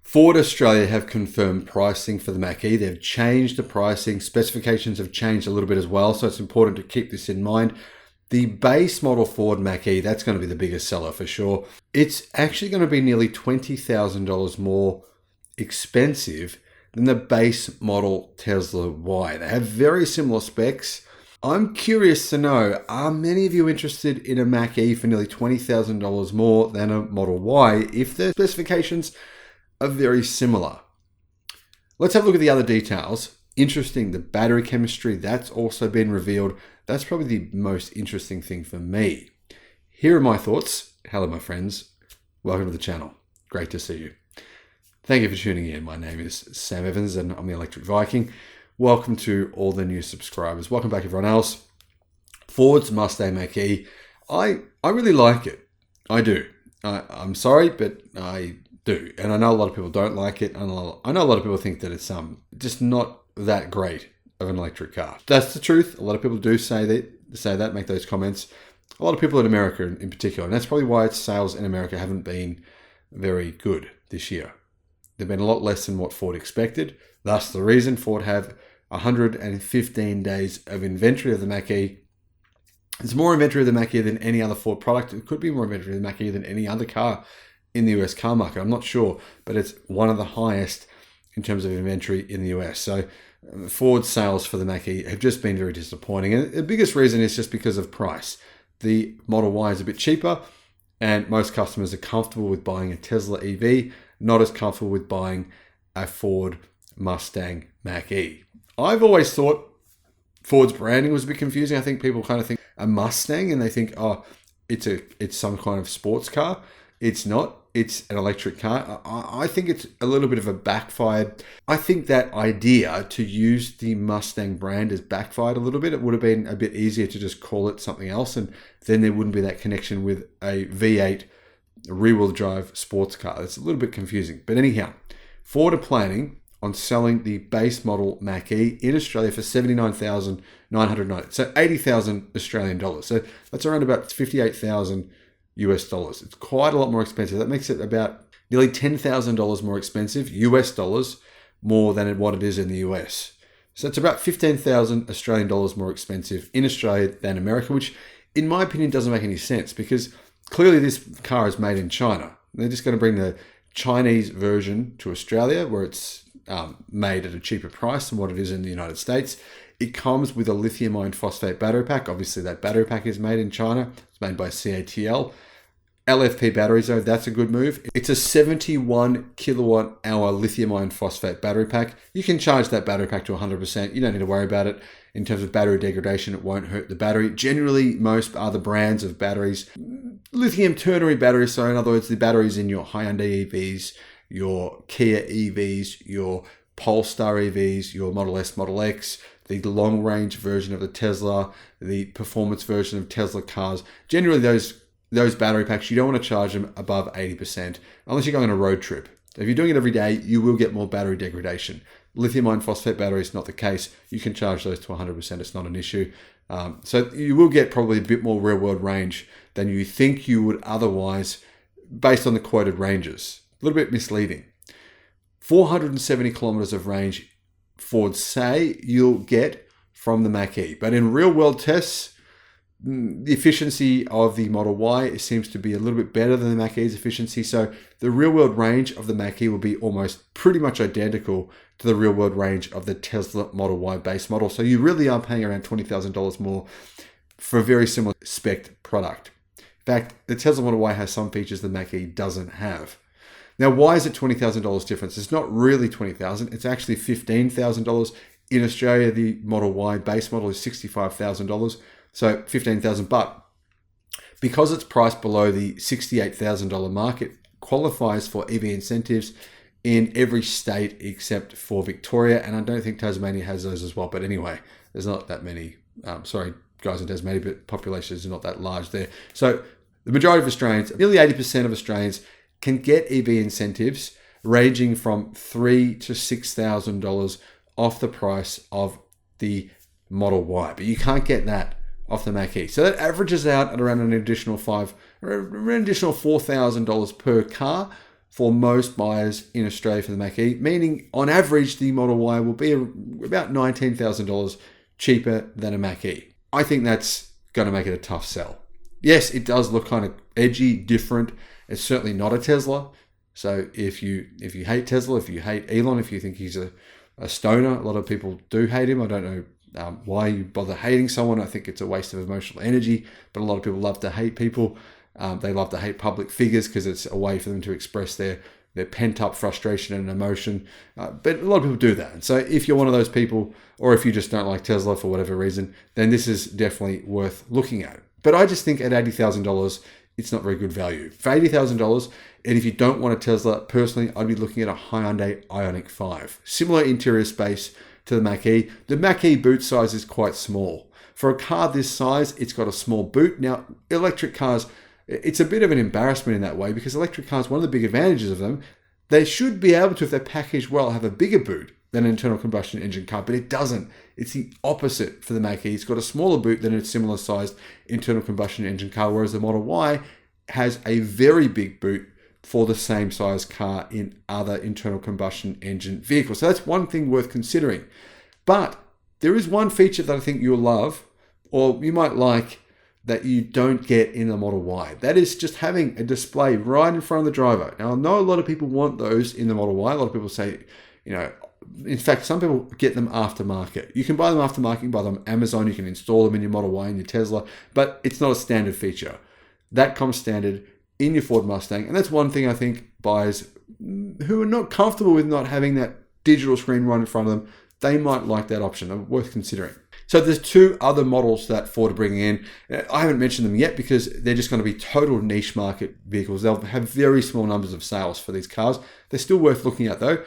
Ford Australia have confirmed pricing for the Mach E. They've changed the pricing. Specifications have changed a little bit as well, so it's important to keep this in mind. The base model Ford Mach E, that's going to be the biggest seller for sure. It's actually going to be nearly $20,000 more expensive than the base model Tesla Y. They have very similar specs. I'm curious to know, are many of you interested in a Mach E for nearly $20,000 more than a Model Y if the specifications are very similar? Let's have a look at the other details. Interesting, the battery chemistry, that's also been revealed. That's probably the most interesting thing for me. Here are my thoughts. Hello, my friends. Welcome to the channel. Great to see you. Thank you for tuning in. My name is Sam Evans and I'm the Electric Viking. Welcome to all the new subscribers. Welcome back, everyone else. Ford's Mustang Mach E. I really like it. I do. I'm sorry, but I do. And I know a lot of people don't like it. I know a lot of people think that it's just not that great of an electric car. That's the truth. A lot of people do say that, make those comments. A lot of people in America in particular. And that's probably why its sales in America haven't been very good this year. They've been a lot less than what Ford expected. Thus the reason Ford have 115 days of inventory of the Mach E. It's more inventory of the Mach E than any other Ford product. It could be more inventory of the Mach E than any other car in the US car market. I'm not sure, but it's one of the highest in terms of inventory in the US. So Ford's sales for the Mach E have just been very disappointing. And the biggest reason is just because of price. The Model Y is a bit cheaper and most customers are comfortable with buying a Tesla EV, not as comfortable with buying a Ford Mustang Mach E. I've always thought Ford's branding was a bit confusing. I think people kind of think a Mustang and they think, oh, it's some kind of sports car. It's not. It's an electric car. I think it's a little bit of a backfired. I think that idea to use the Mustang brand has backfired a little bit. It would have been a bit easier to just call it something else, and then there wouldn't be that connection with a V8 rear-wheel drive sports car. It's a little bit confusing. But anyhow, Ford are planning on selling the base model Mach E in Australia for $79,990. So 80,000 Australian dollars. So that's around about 58,000 US dollars. It's quite a lot more expensive. That makes it about nearly $10,000 more expensive US dollars more than what it is in the US. So it's about 15,000 Australian dollars more expensive in Australia than America, which in my opinion doesn't make any sense because clearly this car is made in China. They're just going to bring the Chinese version to Australia where it's made at a cheaper price than what it is in the United States. It comes with a lithium iron phosphate battery pack. Obviously that battery pack is made in China. It's made by CATL. LFP batteries though, that's a good move. It's a 71 kilowatt hour lithium iron phosphate battery pack. You can charge that battery pack to 100%. You don't need to worry about it. In terms of battery degradation, it won't hurt the battery. Generally, most other brands of batteries, lithium ternary batteries, so in other words, the batteries in your Hyundai EVs, your Kia EVs, your Polestar EVs, your Model S, Model X, the long range version of the Tesla, the performance version of Tesla cars. Generally, those battery packs, you don't want to charge them above 80% unless you're going on a road trip. If you're doing it every day, you will get more battery degradation. Lithium iron phosphate battery is not the case. You can charge those to 100%. It's not an issue. So you will get probably a bit more real world range than you think you would otherwise based on the quoted ranges. A little bit misleading. 470 kilometers of range, Ford say you'll get from the Mach E. But in real world tests, the efficiency of the Model Y seems to be a little bit better than the Mach E's efficiency. So the real world range of the Mach E will be almost pretty much identical to the real world range of the Tesla Model Y base model. So you really are paying around $20,000 more for a very similar spec product. In fact, the Tesla Model Y has some features the Mach E doesn't have. Now, why is it $20,000 difference? It's not really $20,000. It's actually $15,000. In Australia, the Model Y base model is $65,000. So $15,000, but because it's priced below the $68,000 mark, it qualifies for EV incentives in every state except for Victoria, and I don't think Tasmania has those as well. But anyway, there's not that many. Sorry, guys in Tasmania, but population is not that large there. So the majority of Australians, nearly 80% of Australians, can get EV incentives ranging from $3,000 to $6,000 off the price of the Model Y, but you can't get that off the Mach E. So that averages out at around an additional $4,000 per car for most buyers in Australia for the Mach E, meaning on average the Model Y will be about $19,000 cheaper than a Mach E. I think that's going to make it a tough sell. Yes, it does look kind of edgy, different. It's certainly not a Tesla. So if you hate Tesla, if you hate Elon, if you think he's a stoner, a lot of people do hate him. I don't know why you bother hating someone. I think it's a waste of emotional energy, but a lot of people love to hate people. They love to hate public figures because it's a way for them to express their pent-up frustration and emotion. But a lot of people do that. And so if you're one of those people, or if you just don't like Tesla for whatever reason, then this is definitely worth looking at. But I just think at $80,000, it's not very good value. For $80,000, and if you don't want a Tesla, personally, I'd be looking at a Hyundai Ioniq 5. Similar interior space to the Mach E. The Mach E boot size is quite small. For a car this size, it's got a small boot. Now, electric cars, it's a bit of an embarrassment in that way because electric cars, one of the big advantages of them, they should be able to, if they're packaged well, have a bigger boot than an internal combustion engine car, but it doesn't. It's the opposite for the Mach E. It's got a smaller boot than a similar sized internal combustion engine car, whereas the Model Y has a very big boot for the same size car in other internal combustion engine vehicles. So that's one thing worth considering. But there is one feature that I think you'll love, or you might like, that you don't get in the Model Y. That is just having a display right in front of the driver. Now, I know a lot of people want those in the Model Y. A lot of people say, in fact, some people get them aftermarket. You can buy them aftermarket, you can buy them on Amazon, you can install them in your Model Y and your Tesla, but it's not a standard feature. That comes standard in your Ford Mustang. And that's one thing I think buyers who are not comfortable with not having that digital screen right in front of them, they might like that option. Worth considering. So there's two other models that Ford are bringing in. I haven't mentioned them yet because they're just going to be total niche market vehicles. They'll have very small numbers of sales for these cars. They're still worth looking at though.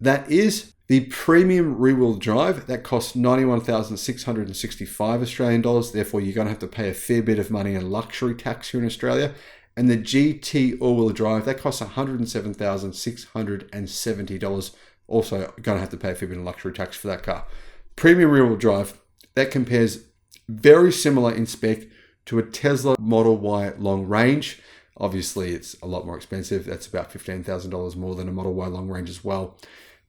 That is the premium rear-wheel drive. That costs 91,665 Australian dollars. Therefore, you're going to have to pay a fair bit of money in luxury tax here in Australia. And the GT all-wheel drive, that costs $107,670. Also going to have to pay a fair bit of luxury tax for that car. Premium rear-wheel drive, that compares very similar in spec to a Tesla Model Y long range. Obviously, it's a lot more expensive. That's about $15,000 more than a Model Y long range as well.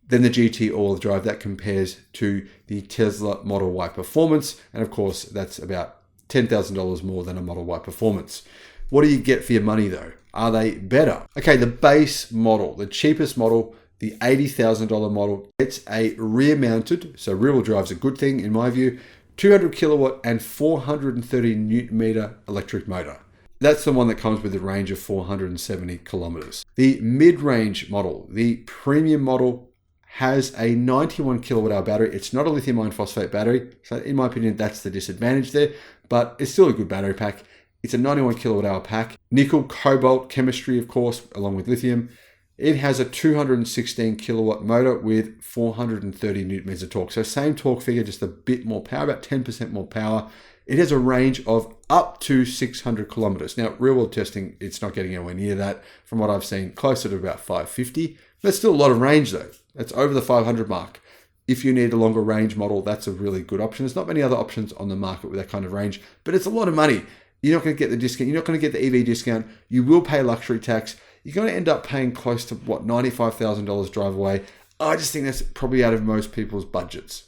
Then the GT all-wheel drive, that compares to the Tesla Model Y Performance. And of course, that's about $10,000 more than a Model Y Performance. What do you get for your money though? Are they better? Okay, the base model, the cheapest model, the $80,000 model, it's a rear-mounted, so rear-wheel drive is a good thing in my view, 200 kilowatt and 430 newton meter electric motor. That's the one that comes with a range of 470 kilometers. The mid-range model, the premium model, has a 91 kilowatt hour battery. It's not a lithium iron phosphate battery, so in my opinion, that's the disadvantage there, but it's still a good battery pack. It's a 91 kilowatt hour pack, nickel cobalt chemistry, of course, along with lithium. It has a 216 kilowatt motor with 430 newton meters of torque. So same torque figure, just a bit more power, about 10% more power. It has a range of up to 600 kilometers. Now, real world testing, it's not getting anywhere near that. From what I've seen, closer to about 550. That's still a lot of range though. That's over the 500 mark. If you need a longer range model, that's a really good option. There's not many other options on the market with that kind of range, but it's a lot of money. You're not going to get the discount. You're not going to get the EV discount. You will pay luxury tax. You're going to end up paying close to, $95,000 drive away. I just think that's probably out of most people's budgets.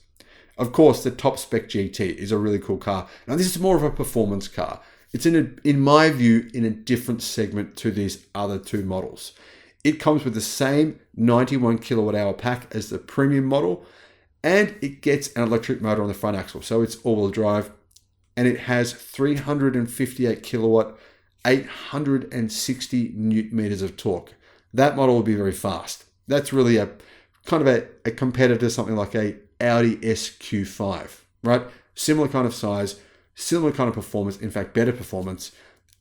Of course, the top spec GT is a really cool car. Now, this is more of a performance car. It's in my view, in a different segment to these other two models. It comes with the same 91 kilowatt hour pack as the premium model, and it gets an electric motor on the front axle. So it's all-wheel drive, and it has 358 kilowatt, 860 newton meters of torque. That model will be very fast. That's really a kind of a competitor to something like a Audi SQ5, right? Similar kind of size, similar kind of performance, in fact, better performance.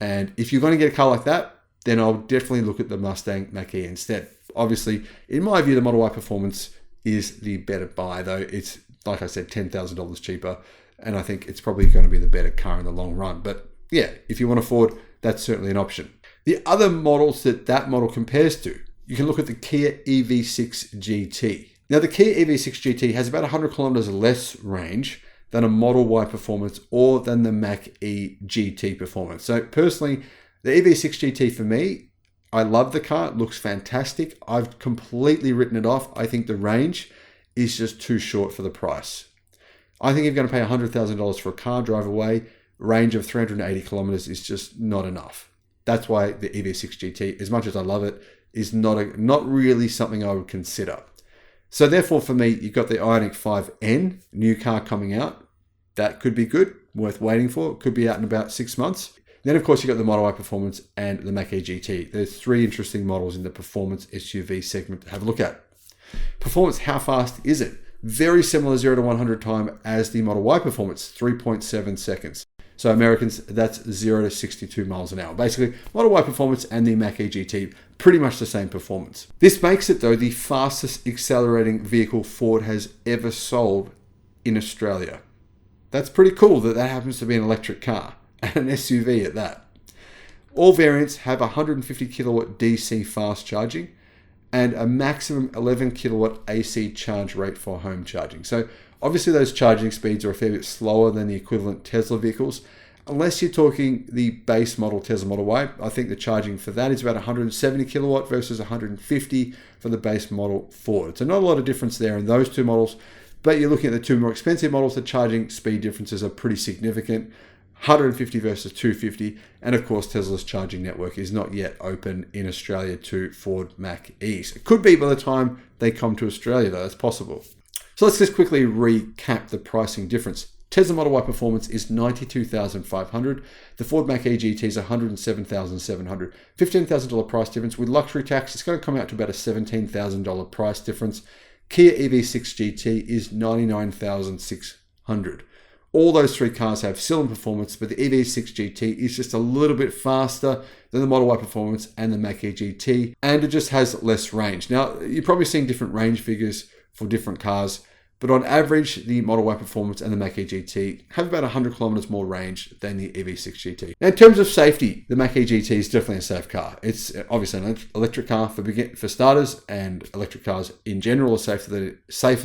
And if you're going to get a car like that, then I'll definitely look at the Mustang Mach E instead. Obviously, in my view, the Model Y Performance is the better buy, though. It's, like I said, $10,000 cheaper, and I think it's probably going to be the better car in the long run. But yeah, if you want to afford, that's certainly an option. The other models that model compares to, you can look at the Kia EV6 GT. Now, the Kia EV6 GT has about 100 kilometers less range than a Model Y Performance or than the Mach E GT Performance. So personally, the EV6 GT for me, I love the car. It looks fantastic. I've completely written it off. I think the range is just too short for the price. I think if you're going to pay $100,000 for a car, drive away, range of 380 kilometers is just not enough. That's why the EV6 GT, as much as I love it, is not really something I would consider. So therefore, for me, you've got the Ioniq 5N, new car coming out. That could be good, worth waiting for. It could be out in about 6 months. Then, of course, you've got the Model Y Performance and the Mach E GT. There's 3 interesting models in the performance SUV segment to have a look at. Performance, how fast is it? Very similar 0 to 100 time as the Model Y Performance, 3.7 seconds. So Americans, that's 0 to 62 miles an hour. Basically, Model Y Performance and the Mach E GT, pretty much the same performance. This makes it, though, the fastest accelerating vehicle Ford has ever sold in Australia. That's pretty cool that happens to be an electric car, and an SUV at that. All variants have 150 kilowatt DC fast charging and a maximum 11 kilowatt AC charge rate for home charging. So obviously those charging speeds are a fair bit slower than the equivalent Tesla vehicles. Unless you're talking the base model Tesla Model Y, I think the charging for that is about 170 kilowatt versus 150 for the base model Ford. So not a lot of difference there in those two models, but you're looking at the two more expensive models, the charging speed differences are pretty significant. 150 versus 250, and of course Tesla's charging network is not yet open in Australia to Ford Mach E's. It could be by the time they come to Australia though, that's possible. So let's just quickly recap the pricing difference. Tesla Model Y Performance is $92,500. The Ford Mach E GT is $107,700. $15,000 price difference. With luxury tax, it's going to come out to about a $17,000 price difference. Kia EV6 GT is $99,600. All those 3 cars have similar performance, but the EV6 GT is just a little bit faster than the Model Y Performance and the Mach E GT, and it just has less range. Now, you're probably seeing different range figures for different cars, but on average, the Model Y Performance and the Mach E GT have about 100 kilometers more range than the EV6 GT. Now, in terms of safety, the Mach E GT is definitely a safe car. It's obviously an electric car for starters, and electric cars in general are safer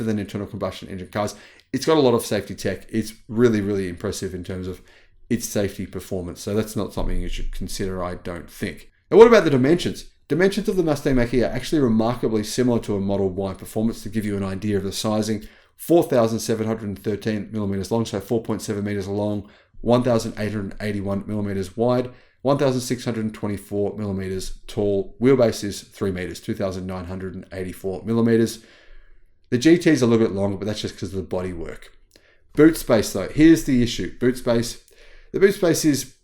than internal combustion engine cars. It's got a lot of safety tech. It's really, really impressive in terms of its safety performance. So that's not something you should consider, I don't think. Now, what about the dimensions? Dimensions of the Mustang Mach E are actually remarkably similar to a Model Y Performance. To give you an idea of the sizing, 4,713 millimeters long, so 4.7 meters long, 1,881 millimeters wide, 1,624 millimeters tall. Wheelbase is 3 meters, 2,984 millimeters. The GT is a little bit longer, but that's just because of the bodywork. Boot space, though, here's the issue. Boot space. The boot space is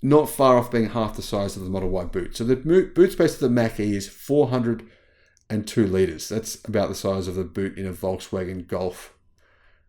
not far off being half the size of the Model Y boot. So the boot space of the Mach E is 402 litres. That's about the size of the boot in a Volkswagen Golf.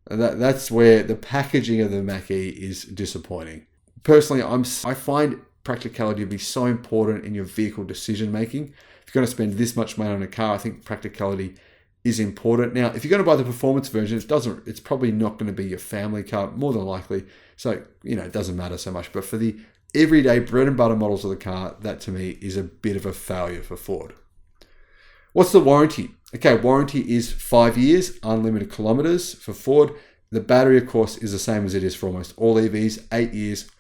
And that's where the packaging of the Mach E is disappointing. Personally, I find practicality to be so important in your vehicle decision making. If you're going to spend this much money on a car, I think practicality is important. Now, if you're going to buy the performance version, it's probably not going to be your family car, more than likely. So, it doesn't matter so much. But for the everyday bread and butter models of the car, that to me is a bit of a failure for Ford. What's the warranty? Okay, warranty is 5 years, unlimited kilometers for Ford. The battery, of course, is the same as it is for almost all EVs, 8 years,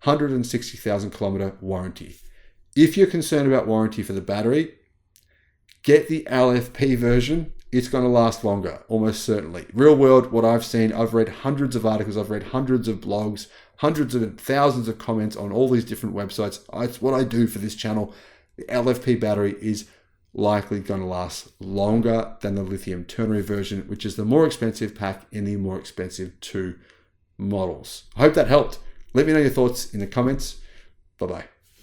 160,000 kilometer warranty. If you're concerned about warranty for the battery, get the LFP version. It's going to last longer, almost certainly. Real world, what I've seen, I've read hundreds of articles, I've read hundreds of blogs, hundreds of thousands of comments on all these different websites. It's what I do for this channel. The LFP battery is likely going to last longer than the lithium ternary version, which is the more expensive pack in the more expensive 2 models. I hope that helped. Let me know your thoughts in the comments. Bye-bye.